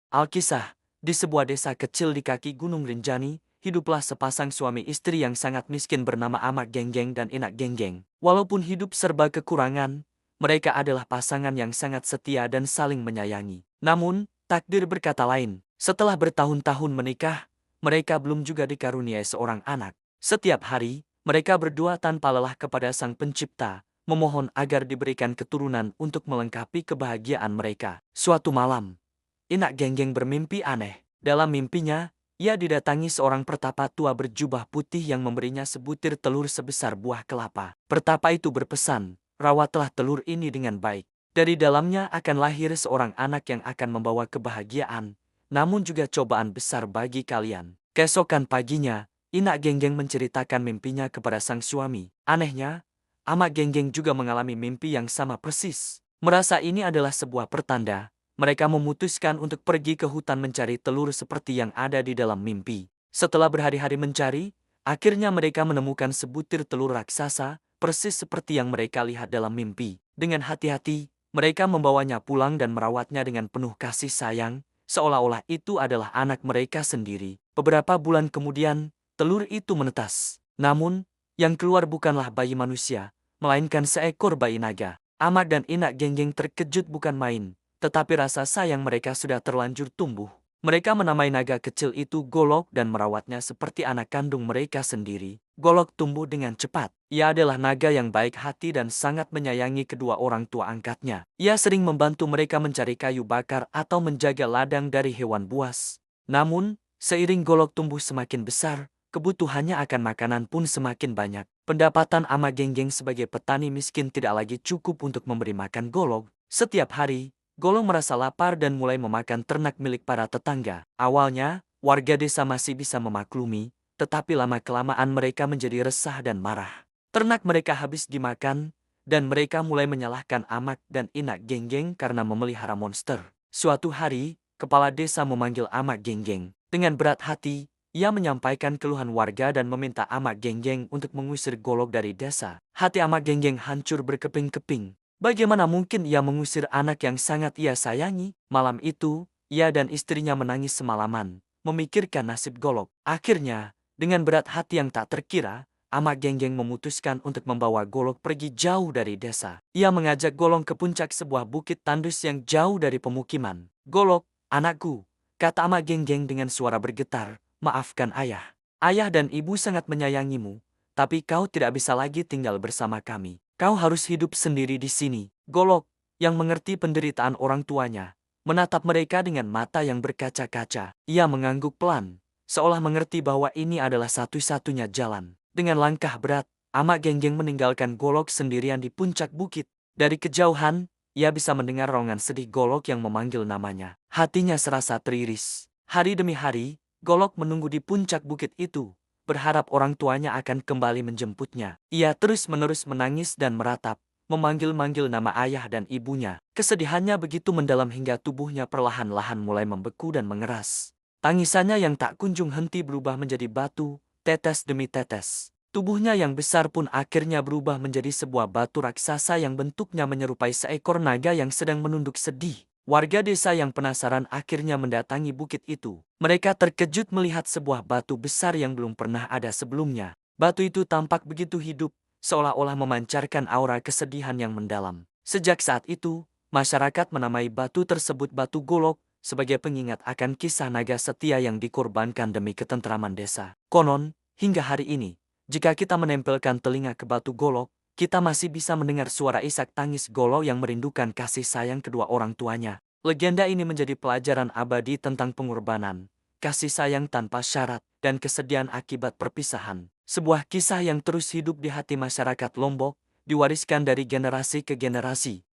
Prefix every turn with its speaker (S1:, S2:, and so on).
S1: Alkisah, di sebuah desa kecil di kaki Gunung Rinjani, hiduplah sepasang suami istri yang sangat miskin bernama Amak Genggeng dan Inak Genggeng. Walaupun hidup serba kekurangan, mereka adalah pasangan yang sangat setia dan saling menyayangi. Namun, takdir berkata lain. Setelah bertahun-tahun menikah, mereka belum juga dikaruniai seorang anak. Setiap hari, mereka berdoa tanpa lelah kepada Sang Pencipta, memohon agar diberikan keturunan untuk melengkapi kebahagiaan mereka. Suatu malam, Inak Genggeng bermimpi aneh. Dalam mimpinya, ia didatangi seorang pertapa tua berjubah putih yang memberinya sebutir telur sebesar buah kelapa. Pertapa itu berpesan, rawatlah telur ini dengan baik. Dari dalamnya akan lahir seorang anak yang akan membawa kebahagiaan, namun juga cobaan besar bagi kalian. Keesokan paginya, Inak Genggeng menceritakan mimpinya kepada sang suami. Anehnya, Amak Genggeng juga mengalami mimpi yang sama persis. Merasa ini adalah sebuah pertanda, mereka memutuskan untuk pergi ke hutan mencari telur seperti yang ada di dalam mimpi. Setelah berhari-hari mencari, akhirnya mereka menemukan sebutir telur raksasa, persis seperti yang mereka lihat dalam mimpi. Dengan hati-hati, mereka membawanya pulang dan merawatnya dengan penuh kasih sayang, seolah-olah itu adalah anak mereka sendiri. Beberapa bulan kemudian, telur itu menetas. Namun, yang keluar bukanlah bayi manusia, melainkan seekor bayi naga. Amak dan Inak Genggeng terkejut bukan main. Tetapi rasa sayang mereka sudah terlanjur tumbuh. Mereka menamai naga kecil itu Golok dan merawatnya seperti anak kandung mereka sendiri. Golok tumbuh dengan cepat. Ia adalah naga yang baik hati dan sangat menyayangi kedua orang tua angkatnya. Ia sering membantu mereka mencari kayu bakar atau menjaga ladang dari hewan buas. Namun, seiring Golok tumbuh semakin besar, kebutuhannya akan makanan pun semakin banyak. Pendapatan Amak Genggeng sebagai petani miskin tidak lagi cukup untuk memberi makan Golok. Setiap hari, Golok merasa lapar dan mulai memakan ternak milik para tetangga. Awalnya, warga desa masih bisa memaklumi, tetapi lama-kelamaan mereka menjadi resah dan marah. Ternak mereka habis dimakan, dan mereka mulai menyalahkan Amak dan Inak Genggeng karena memelihara monster. Suatu hari, kepala desa memanggil Amak Genggeng. Dengan berat hati, ia menyampaikan keluhan warga dan meminta Amak Genggeng untuk mengusir Golok dari desa. Hati Amak Genggeng hancur berkeping-keping. Bagaimana mungkin ia mengusir anak yang sangat ia sayangi? Malam itu, ia dan istrinya menangis semalaman, memikirkan nasib Golok. Akhirnya, dengan berat hati yang tak terkira, Amak Genggeng memutuskan untuk membawa Golok pergi jauh dari desa. Ia mengajak Golok ke puncak sebuah bukit tandus yang jauh dari pemukiman. "Golok, anakku," kata Amak Genggeng dengan suara bergetar, "maafkan ayah. Ayah dan ibu sangat menyayangimu, tapi kau tidak bisa lagi tinggal bersama kami. Kau harus hidup sendiri di sini." Golok, yang mengerti penderitaan orang tuanya, menatap mereka dengan mata yang berkaca-kaca. Ia mengangguk pelan, seolah mengerti bahwa ini adalah satu-satunya jalan. Dengan langkah berat, Amak Genggeng meninggalkan Golok sendirian di puncak bukit. Dari kejauhan, ia bisa mendengar rongan sedih Golok yang memanggil namanya. Hatinya serasa teriris. Hari demi hari, Golok menunggu di puncak bukit itu, berharap orang tuanya akan kembali menjemputnya. Ia terus-menerus menangis dan meratap, memanggil-manggil nama ayah dan ibunya. Kesedihannya begitu mendalam hingga tubuhnya perlahan-lahan mulai membeku dan mengeras. Tangisannya yang tak kunjung henti berubah menjadi batu, tetes demi tetes. Tubuhnya yang besar pun akhirnya berubah menjadi sebuah batu raksasa yang bentuknya menyerupai seekor naga yang sedang menunduk sedih. Warga desa yang penasaran akhirnya mendatangi bukit itu. Mereka terkejut melihat sebuah batu besar yang belum pernah ada sebelumnya. Batu itu tampak begitu hidup, seolah-olah memancarkan aura kesedihan yang mendalam. Sejak saat itu, masyarakat menamai batu tersebut Batu Golok, sebagai pengingat akan kisah naga setia yang dikorbankan demi ketentraman desa. Konon, hingga hari ini, jika kita menempelkan telinga ke Batu Golok, kita masih bisa mendengar suara isak tangis Golok yang merindukan kasih sayang kedua orang tuanya. Legenda ini menjadi pelajaran abadi tentang pengorbanan, kasih sayang tanpa syarat, dan kesedihan akibat perpisahan. Sebuah kisah yang terus hidup di hati masyarakat Lombok, diwariskan dari generasi ke generasi.